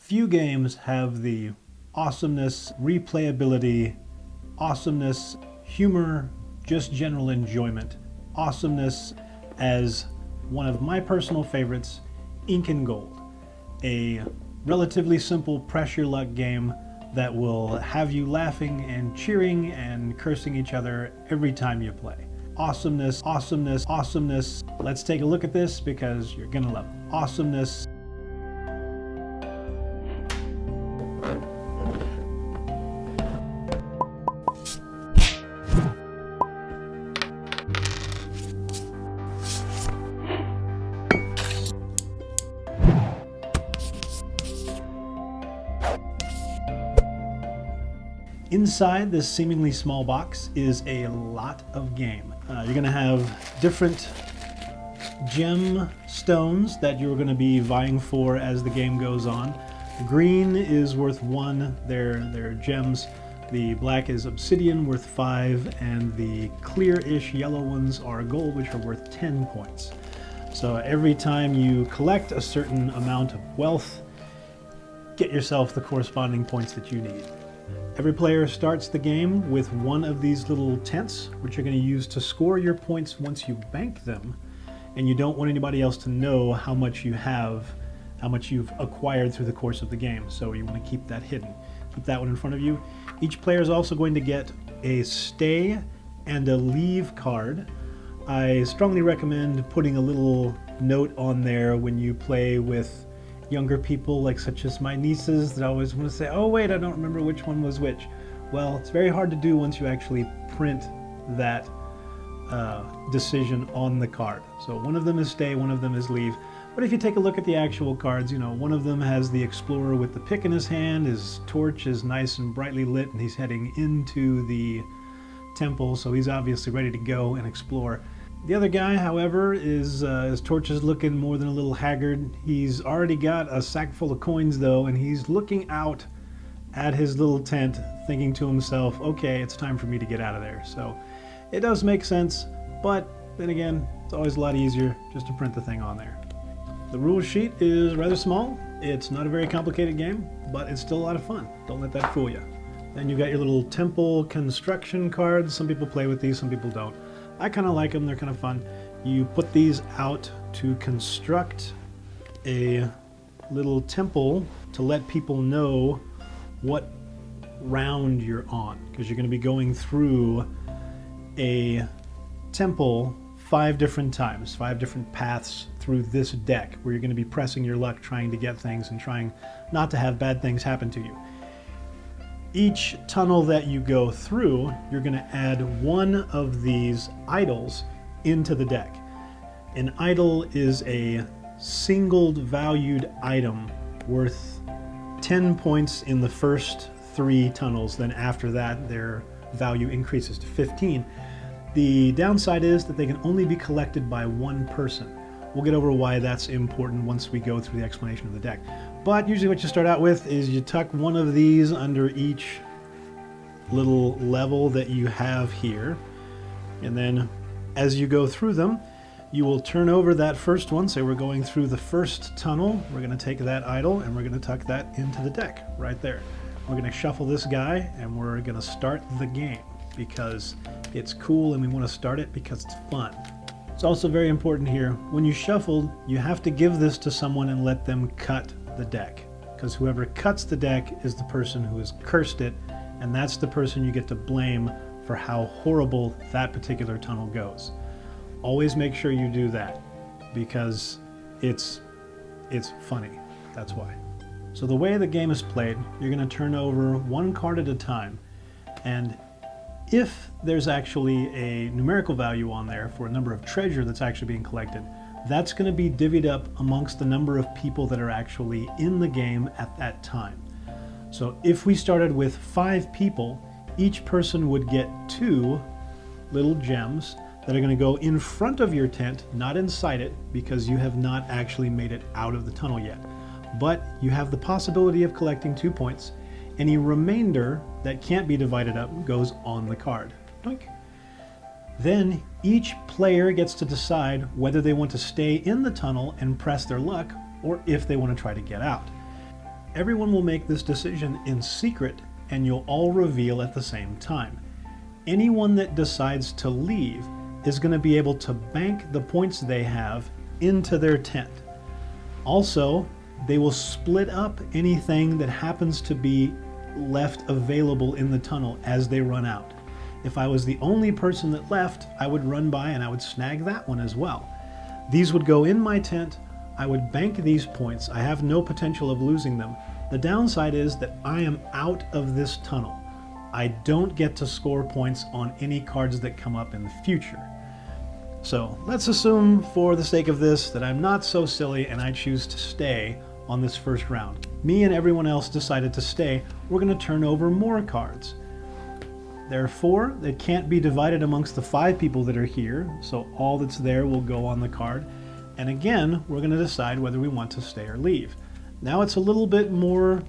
Few games have the awesomeness, replayability, awesomeness, humor, just general enjoyment, awesomeness as one of my personal favorites, Incan Gold, a relatively simple press your luck game that will have you laughing and cheering and cursing each other every time you play. Awesomeness, awesomeness, awesomeness. Let's take a look at this because you're gonna love it. Awesomeness. Inside this seemingly small box is a lot of game. You're going to have different gem stones that you're going to be vying for as the game goes on. Green is worth 1, they're gems. The black is obsidian, worth 5, and the clear-ish yellow ones are gold, which are worth 10 points. So every time you collect a certain amount of wealth, get yourself the corresponding points that you need. Every player starts the game with one of these little tents, which you're going to use to score your points once you bank them, and you don't want anybody else to know how much you have, how much you've acquired through the course of the game, so you want to keep that hidden. Keep that one in front of you. Each player is also going to get a stay and a leave card. I strongly recommend putting a little note on there when you play with younger people, like such as my nieces, that always want to say, oh wait, I don't remember which one was which. Well, it's very hard to do once you actually print that decision on the card. So one of them is stay, one of them is leave. But if you take a look at the actual cards, you know, one of them has the explorer with the pick in his hand, his torch is nice and brightly lit, and he's heading into the temple, so he's obviously ready to go and explore. The other guy, however, his torch is looking more than a little haggard. He's already got a sack full of coins, though, and he's looking out at his little tent, thinking to himself, okay, it's time for me to get out of there. So it does make sense, but then again, it's always a lot easier just to print the thing on there. The rule sheet is rather small. It's not a very complicated game, but it's still a lot of fun. Don't let that fool you. Then you've got your little temple construction cards. Some people play with these, some people don't. I kind of like them, they're kind of fun. You put these out to construct a little temple to let people know what round you're on, because you're going to be going through a temple 5 different times, 5 different paths through this deck, where you're going to be pressing your luck, trying to get things and trying not to have bad things happen to you. Each tunnel that you go through, you're going to add one of these idols into the deck. An idol is a singled valued item worth 10 points in the first 3 tunnels. Then after that, their value increases to 15. The downside is that they can only be collected by one person. We'll get over why that's important once we go through the explanation of the deck. But usually what you start out with is you tuck one of these under each little level that you have here. And then as you go through them, you will turn over that first one. Say we're going through the first tunnel. We're going to take that idol and we're going to tuck that into the deck right there. We're going to shuffle this guy and we're going to start the game because it's cool and we want to start it because it's fun. It's also very important here, when you shuffle, you have to give this to someone and let them cut the deck, because whoever cuts the deck is the person who has cursed it, and that's the person you get to blame for how horrible that particular tunnel goes. Always make sure you do that, because it's funny, that's why. So the way the game is played, you're going to turn over one card at a time, and if there's actually a numerical value on there for a number of treasure that's actually being collected, that's going to be divvied up amongst the number of people that are actually in the game at that time. So if we started with 5 people, each person would get 2 little gems that are going to go in front of your tent, not inside it, because you have not actually made it out of the tunnel yet. But you have the possibility of collecting 2 points. Any remainder that can't be divided up goes on the card. Doink. Then each player gets to decide whether they want to stay in the tunnel and press their luck, or if they want to try to get out. everyone will make this decision in secret, and you'll all reveal at the same time. Anyone that decides to leave is going to be able to bank the points they have into their tent. Also, they will split up anything that happens to be left available in the tunnel as they run out. If I was the only person that left, I would run by and I would snag that one as well. These would go in my tent. I would bank these points. I have no potential of losing them. The downside is that I am out of this tunnel. I don't get to score points on any cards that come up in the future. So let's assume, for the sake of this, that I'm not so silly and I choose to stay on this first round. Me and everyone else decided to stay. We're going to turn over more cards. There are 4 that can't be divided amongst the 5 people that are here, so all that's there will go on the card. And again, we're going to decide whether we want to stay or leave. Now it's a little bit more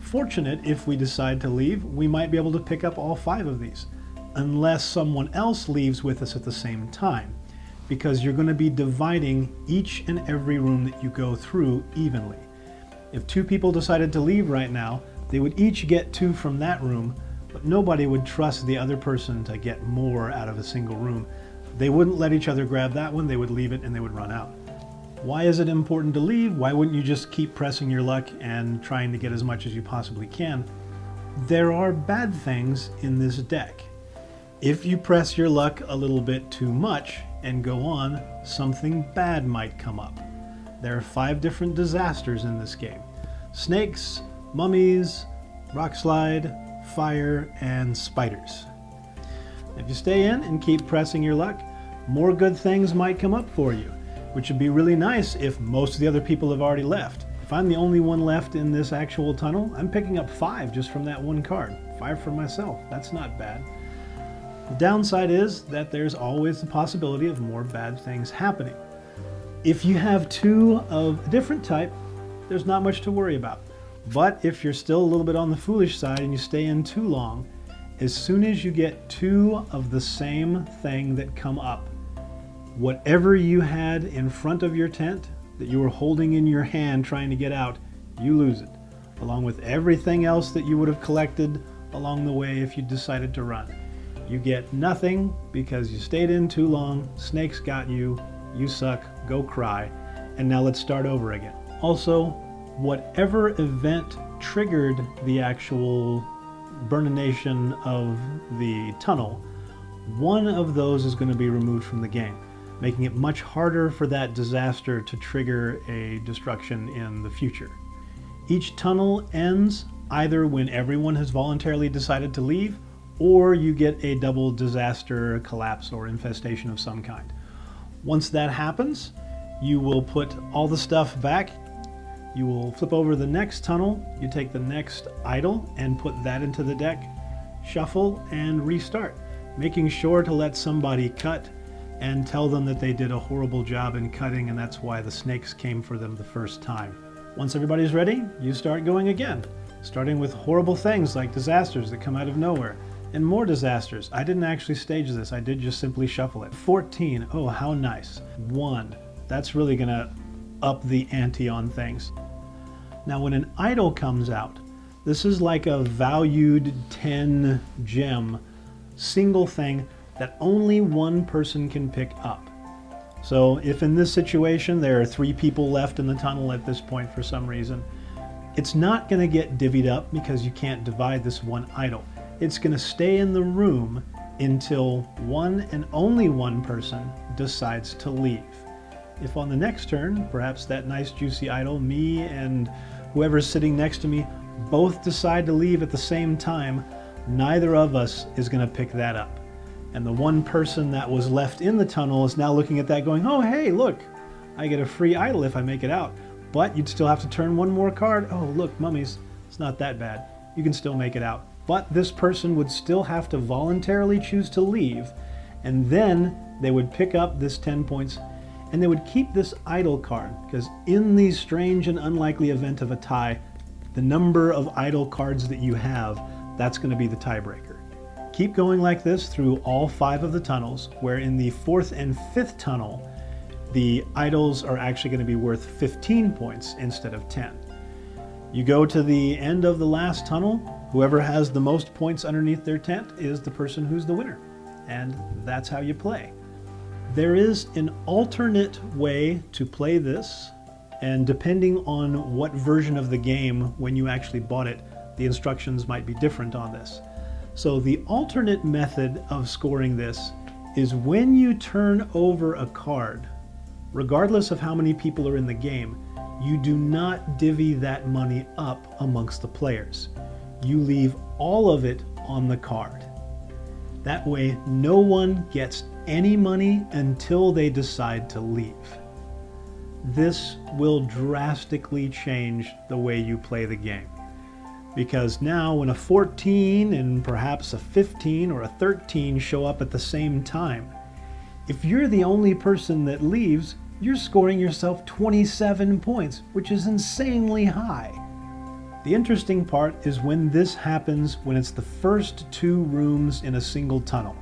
fortunate if we decide to leave. We might be able to pick up all 5 of these, unless someone else leaves with us at the same time, because you're going to be dividing each and every room that you go through evenly. If 2 people decided to leave right now, they would each get 2 from that room, but nobody would trust the other person to get more out of a single room. They wouldn't let each other grab that one, they would leave it and they would run out. Why is it important to leave? Why wouldn't you just keep pressing your luck and trying to get as much as you possibly can? There are bad things in this deck. If you press your luck a little bit too much and go on, something bad might come up. There are 5 different disasters in this game: snakes, mummies, rock slide, fire, and spiders. If you stay in and keep pressing your luck, more good things might come up for you, which would be really nice if most of the other people have already left. If I'm the only one left in this actual tunnel, I'm picking up 5 just from that one card. 5 for myself. That's not bad. The downside is that there's always the possibility of more bad things happening. If you have 2 of a different type, there's not much to worry about. But if you're still a little bit on the foolish side and you stay in too long, as soon as you get 2 of the same thing that come up, whatever you had in front of your tent that you were holding in your hand trying to get out, you lose it, along with everything else that you would have collected along the way if you decided to run. You get nothing because you stayed in too long, snakes got you, you suck, go cry, and now let's start over again. Also, whatever event triggered the actual burnination of the tunnel, one of those is going to be removed from the game, making it much harder for that disaster to trigger a destruction in the future. Each tunnel ends either when everyone has voluntarily decided to leave, or you get a double disaster, collapse, or infestation of some kind. Once that happens, you will put all the stuff back. You will flip over the next tunnel, you take the next idol and put that into the deck, shuffle, and restart, making sure to let somebody cut and tell them that they did a horrible job in cutting and that's why the snakes came for them the first time. Once everybody's ready, you start going again, starting with horrible things like disasters that come out of nowhere, and more disasters. I didn't actually stage this, I did just simply shuffle it. 14, oh how nice. 1, that's really gonna up the ante on things. Now when an idol comes out, this is like a valued 10 gem single thing that only one person can pick up. So if in this situation there are 3 people left in the tunnel at this point for some reason, it's not going to get divvied up because you can't divide this one idol. It's going to stay in the room until one and only one person decides to leave. If on the next turn, perhaps that nice juicy idol, me and whoever's sitting next to me, both decide to leave at the same time, neither of us is going to pick that up. And the one person that was left in the tunnel is now looking at that going, oh hey, look, I get a free idol if I make it out. But you'd still have to turn one more card. Oh look, mummies, it's not that bad. You can still make it out. But this person would still have to voluntarily choose to leave, and then they would pick up this 10 points and they would keep this idol card, because in the strange and unlikely event of a tie, the number of idol cards that you have, that's going to be the tiebreaker. Keep going like this through all 5 of the tunnels, where in the 4th and 5th tunnel, the idols are actually going to be worth 15 points instead of 10. You go to the end of the last tunnel. Whoever has the most points underneath their tent is the person who's the winner. And that's how you play. There is an alternate way to play this, and depending on what version of the game when you actually bought it, the instructions might be different on this. So the alternate method of scoring this is when you turn over a card, regardless of how many people are in the game, you do not divvy that money up amongst the players. You leave all of it on the card. That way, no one gets any money until they decide to leave. This will drastically change the way you play the game. Because now when a 14 and perhaps a 15 or a 13 show up at the same time, if you're the only person that leaves, you're scoring yourself 27 points, which is insanely high. The interesting part is when this happens when it's the first 2 rooms in a single tunnel,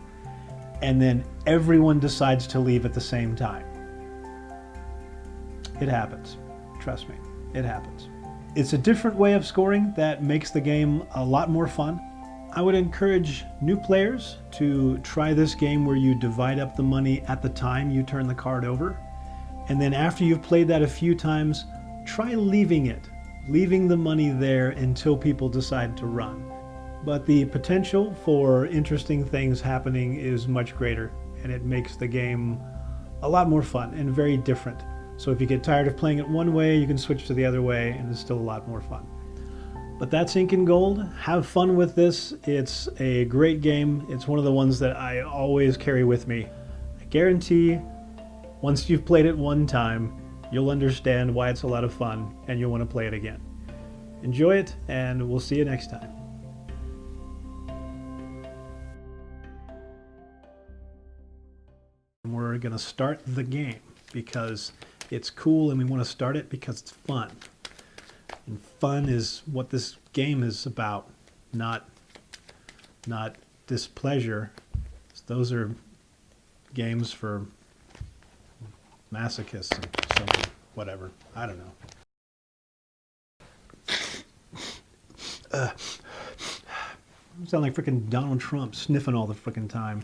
and then everyone decides to leave at the same time. It happens. Trust me, it happens. It's a different way of scoring that makes the game a lot more fun. I would encourage new players to try this game where you divide up the money at the time you turn the card over. And then after you've played that a few times, try leaving it. Leaving the money there until people decide to run. But the potential for interesting things happening is much greater, and it makes the game a lot more fun and very different. So if you get tired of playing it one way, you can switch to the other way, and it's still a lot more fun. But that's Incan Gold. Have fun with this. It's a great game. It's one of the ones that I always carry with me. I guarantee once you've played it one time, you'll understand why it's a lot of fun, and you'll want to play it again. Enjoy it, and we'll see you next time. We're going to start the game because it's cool and we want to start it because it's fun. And fun is what this game is about, not displeasure. Those are games for masochists and something, whatever. I don't know. Sound like freaking Donald Trump sniffing all the freaking time.